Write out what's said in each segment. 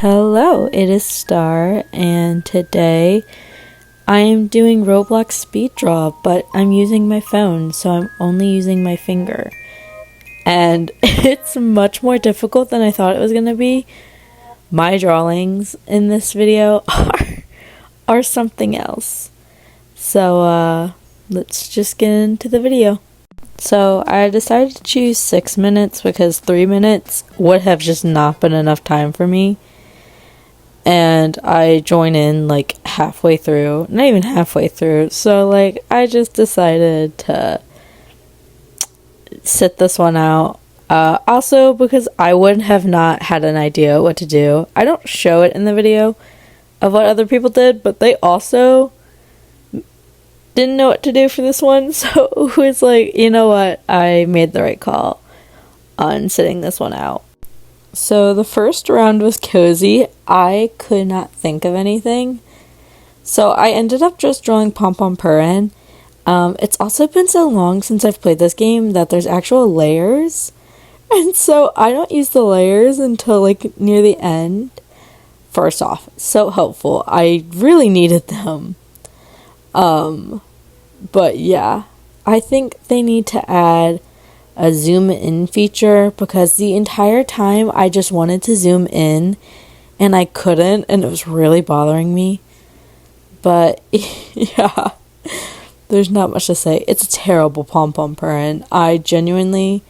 Hello, it is Star, and today I am doing Roblox speed draw, but I'm using my phone, so I'm only using my finger. And it's much more difficult than I thought it was going to be. My drawings in this video are something else. So, let's just get into the video. So, I decided to choose 6 minutes because 3 minutes would have just not been enough time for me. And I join in like halfway through, not even halfway through, so like I just decided to sit this one out. Also because I would have not had an idea what to do. I don't show it in the video of what other people did, but they also didn't know what to do for this one, so it was like, you know what, I made the right call on sitting this one out. So the first round was cozy. I could not think of anything. So I ended up just drawing Pom Pom Purin. It's also been so long since I've played this game that there's actual layers. And so I don't use the layers until like near the end. First off, so helpful. I really needed them. But yeah, I think they need to add a zoom in feature because the entire time I just wanted to zoom in and I couldn't, and it was really bothering me. But yeah, there's not much to say. It's a terrible Pom Pom Purin. I genuinely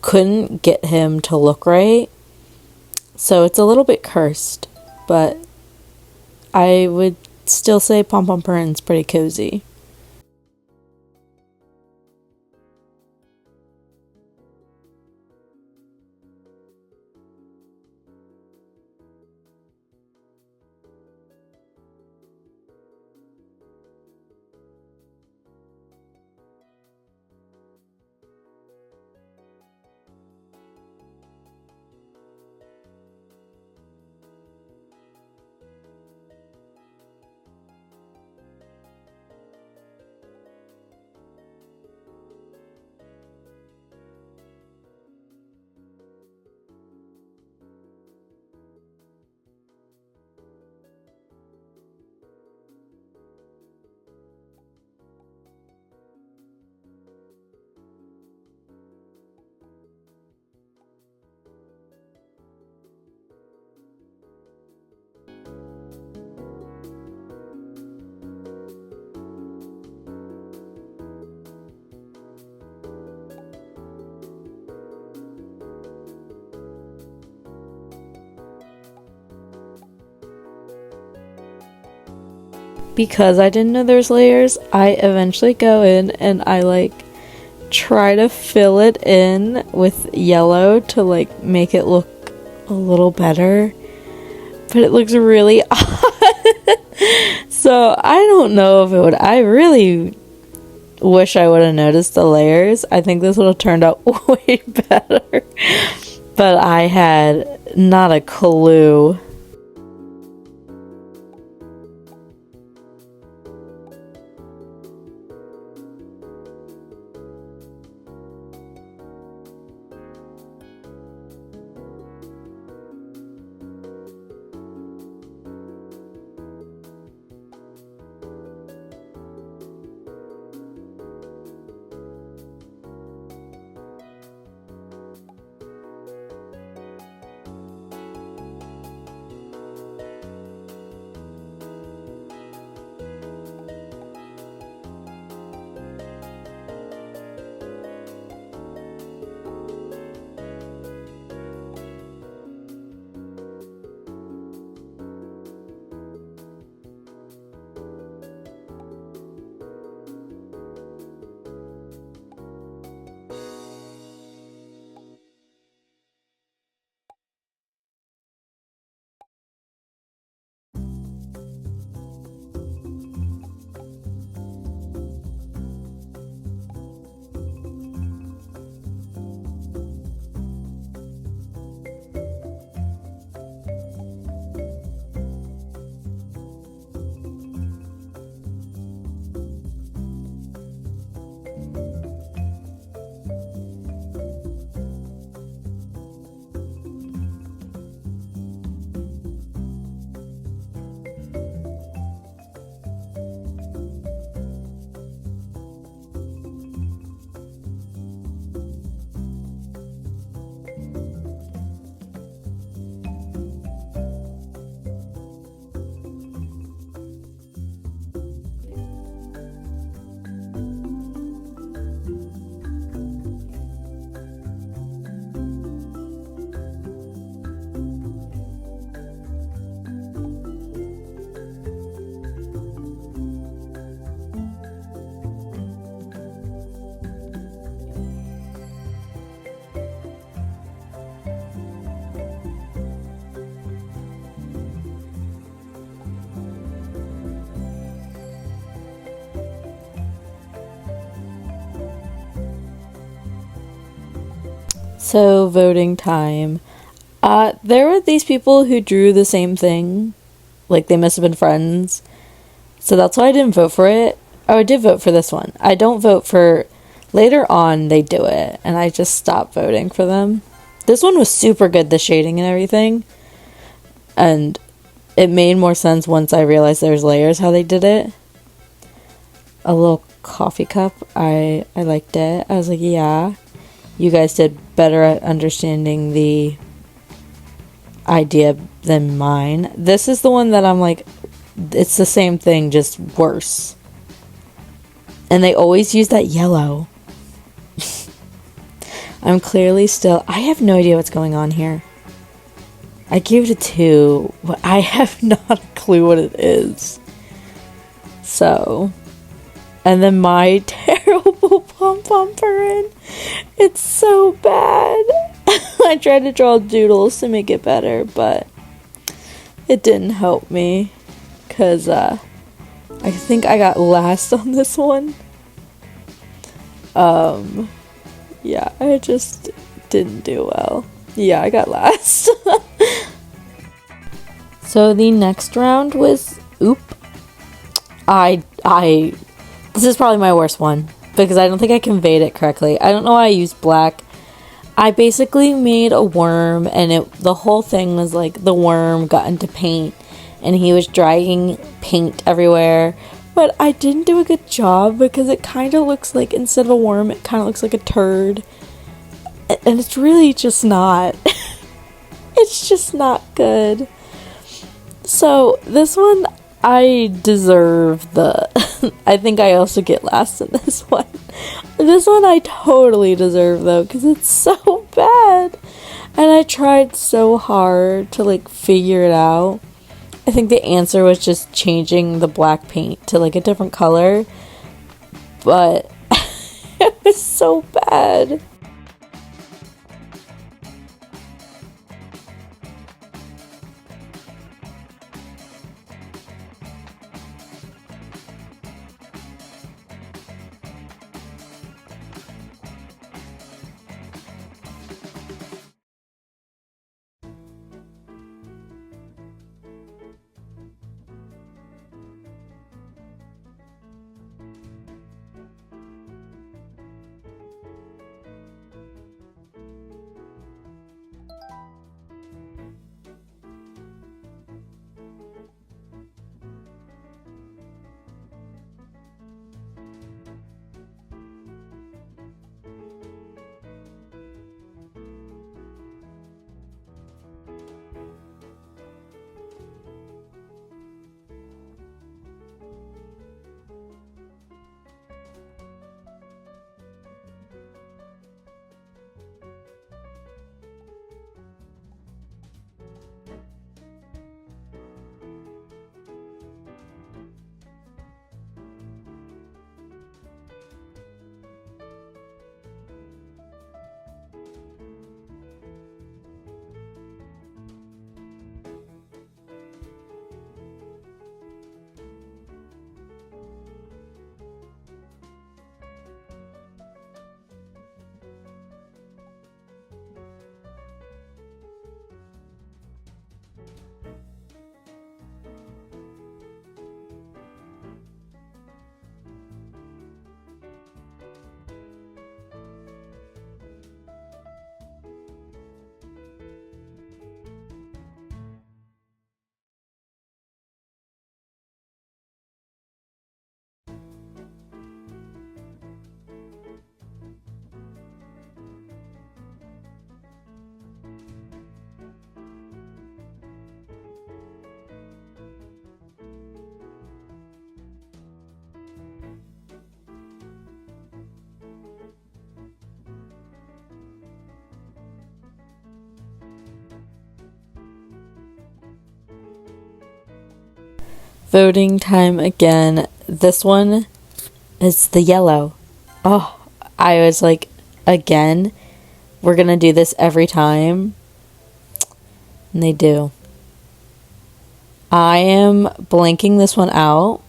couldn't get him to look right, so it's a little bit cursed, but I would still say Pom Pom Purin's pretty cozy. Because I didn't know there's layers, I eventually go in and I like try to fill it in with yellow to like make it look a little better, but it looks really odd. So I don't know if it would. I really wish I would have noticed the layers. I think this would have turned out way better, but I had not a clue. So, voting time. There were these people who drew the same thing. Like, they must have been friends. So that's why I didn't vote for it. Oh, I did vote for this one. I don't vote for... Later on, they do it. And I just stopped voting for them. This one was super good, the shading and everything. And it made more sense once I realized there's layers how they did it. A little coffee cup. I liked it. I was like, yeah. You guys did better at understanding the idea than mine. This is the one that I'm like, it's the same thing, just worse. And they always use that yellow. I'm clearly still... I have no idea what's going on here. I gave it a 2, but I have not a clue what it is. So... And then my terrible pom-pom purring. It's so bad. I tried to draw doodles to make it better, but it didn't help me. Because I think I got last on this one. Yeah, I just didn't do well. Yeah, I got last. So the next round was this is probably my worst one because I don't think I conveyed it correctly. I don't know why I used black. I basically made a worm and the whole thing was like the worm got into paint and he was dragging paint everywhere. But I didn't do a good job because it kind of looks like, instead of a worm, it kind of looks like a turd. And it's really just not. It's just not good. So, this one, I deserve the... I think I also get last in this one. This one I totally deserve, though, because it's so bad. And I tried so hard to, like, figure it out. I think the answer was just changing the black paint to like a different color, but it was so bad. Voting time again. This one is the yellow. Oh, I was like, again, we're gonna do this every time. And they do. I am blanking this one out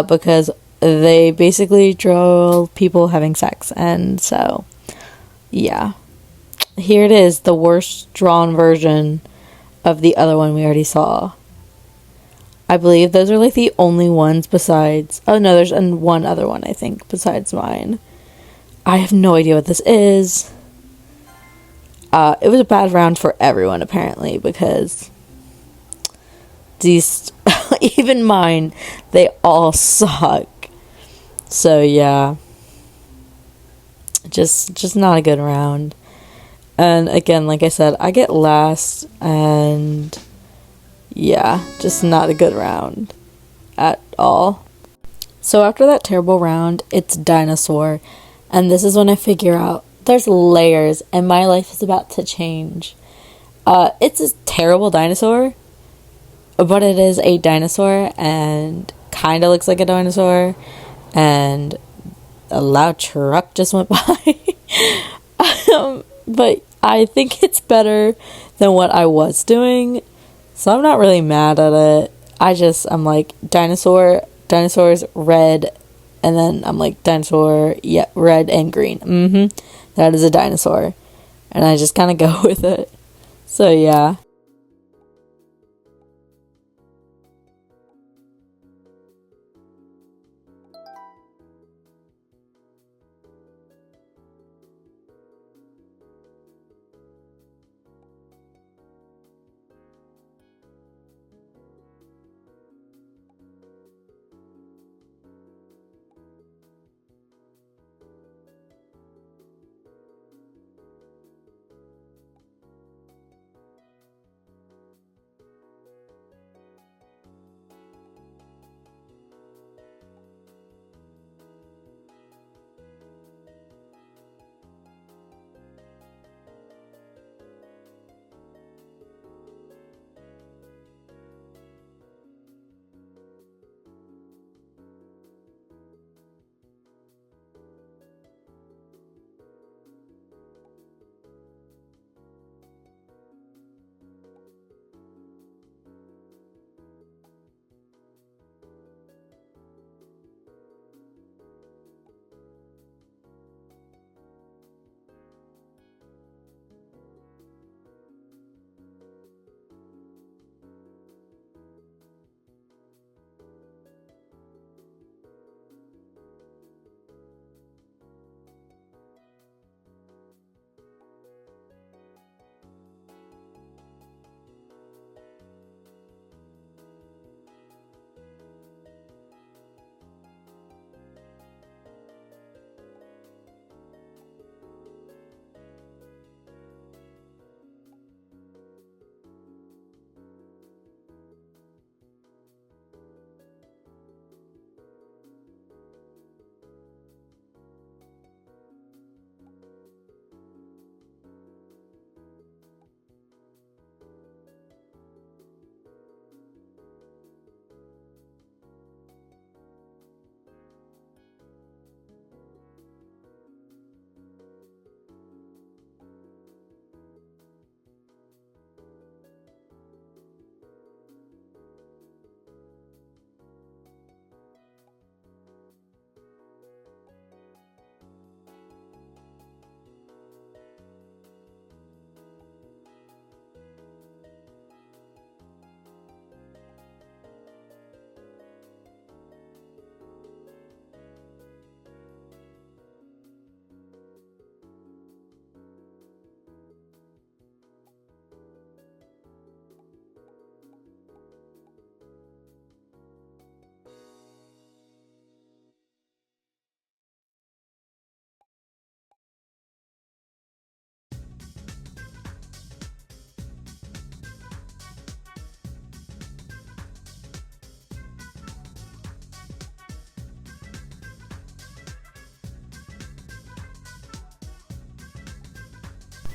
because they basically draw people having sex. And so, yeah. here it is, the worst drawn version of the other one we already saw. I believe those are like the only ones besides... Oh no, there's one other one, I think, besides mine. I have no idea what this is. It was a bad round for everyone, apparently, because these... even mine, they all suck. So, yeah. Just not a good round. And again, like I said, I get last, and yeah, just not a good round at all. So after that terrible round, it's dinosaur, and this is when I figure out there's layers, and my life is about to change. It's a terrible dinosaur, but it is a dinosaur, and kind of looks like a dinosaur, and a loud truck just went by. But I think it's better than what I was doing, so I'm not really mad at it. I'm like, dinosaurs, red, and then I'm like, dinosaur, yeah, red and green. That is a dinosaur. And I just kind of go with it. So, yeah.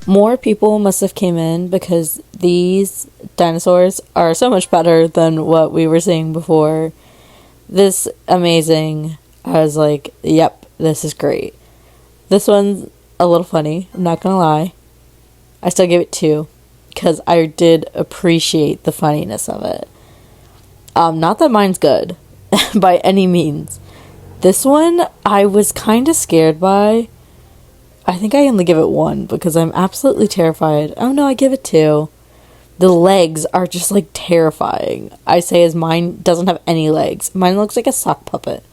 More people must have came in because these dinosaurs are so much better than what we were seeing before. This amazing. I was like, yep, this is great. This one's a little funny, I'm not gonna lie. I still give it 2 because I did appreciate the funniness of it. Not that mine's good by any means. This one I was kind of scared by. I think I only give it 1 because I'm absolutely terrified. Oh no, I give it 2. The legs are just like terrifying. I say as mine doesn't have any legs. Mine looks like a sock puppet.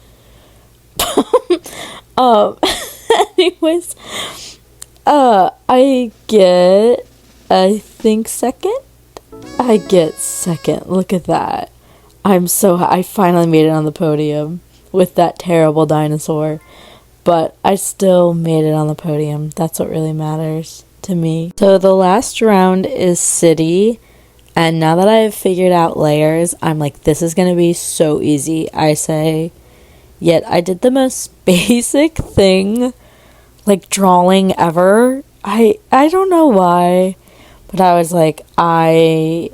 um anyways, I get, I think, second. I get second. Look at that. I finally made it on the podium with that terrible dinosaur. But I still made it on the podium. That's what really matters to me. So the last round is city. And now that I've figured out layers, I'm like, this is going to be so easy, I say. Yet I did the most basic thing, like drawing ever. I don't know why. But I was like, I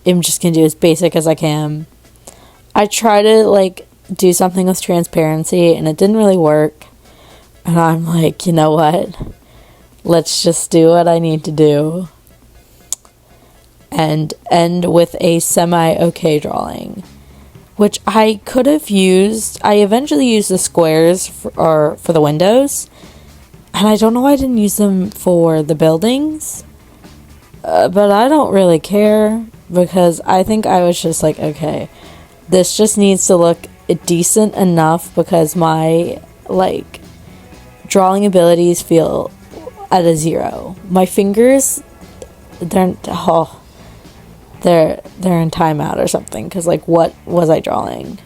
am just going to do as basic as I can. I try to like do something with transparency and it didn't really work. And I'm like, you know what? Let's just do what I need to do. And end with a semi-okay drawing. Which I could have used. I eventually used the squares for the windows. And I don't know why I didn't use them for the buildings. But I don't really care. Because I think I was just like, okay, this just needs to look decent enough because my like drawing abilities feel at a 0. My fingers, they're in timeout or something because like what was I drawing?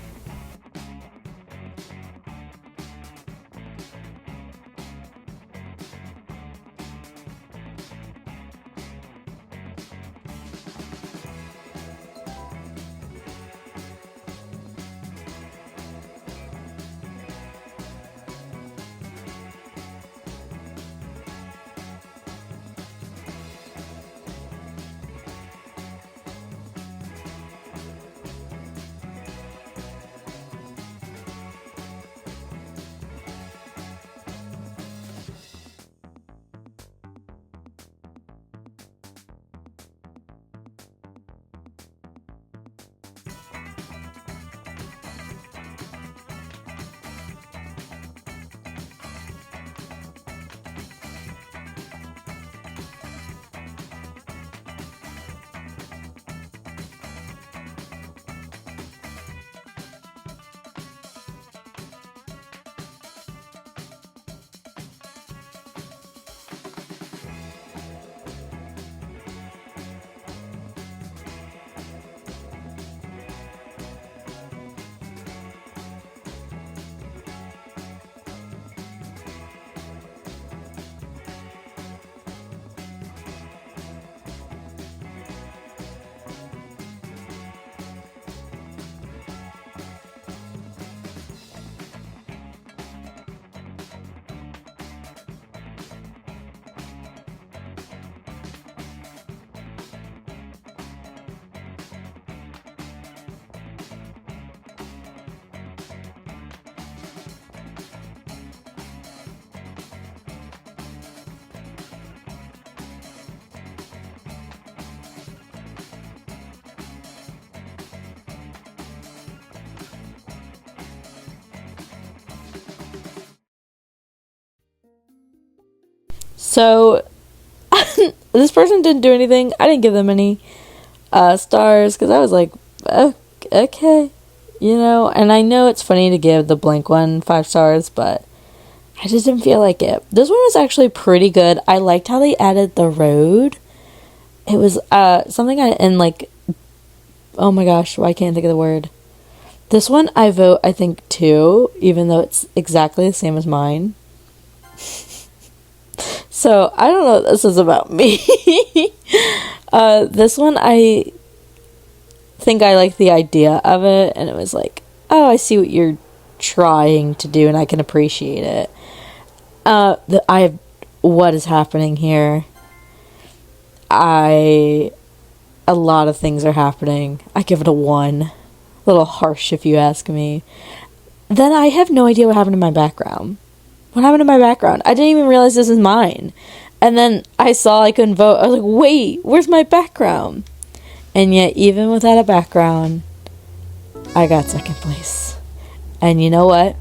So this person didn't do anything. I didn't give them any stars because I was like, okay, you know. And I know it's funny to give the blank one 5 stars, but I just didn't feel like it. This one was actually pretty good. I liked how they added the road. It was something in like, oh my gosh, why can't I think of the word? This one I vote, I think, 2, even though it's exactly the same as mine. So, I don't know what this is about me. This one, I think I like the idea of it, and it was like, oh, I see what you're trying to do, and I can appreciate it. What is happening here? A lot of things are happening. I give it a 1. A little harsh, if you ask me. Then I have no idea what happened to my background. What happened to my background? I didn't even realize this is mine. And then I saw I couldn't vote. I was like, wait, where's my background? And yet, even without a background, I got second place. And you know what?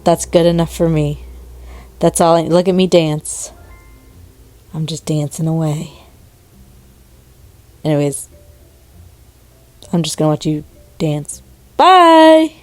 That's good enough for me. That's all. Look at me dance. I'm just dancing away. Anyways, I'm just gonna watch you dance. Bye!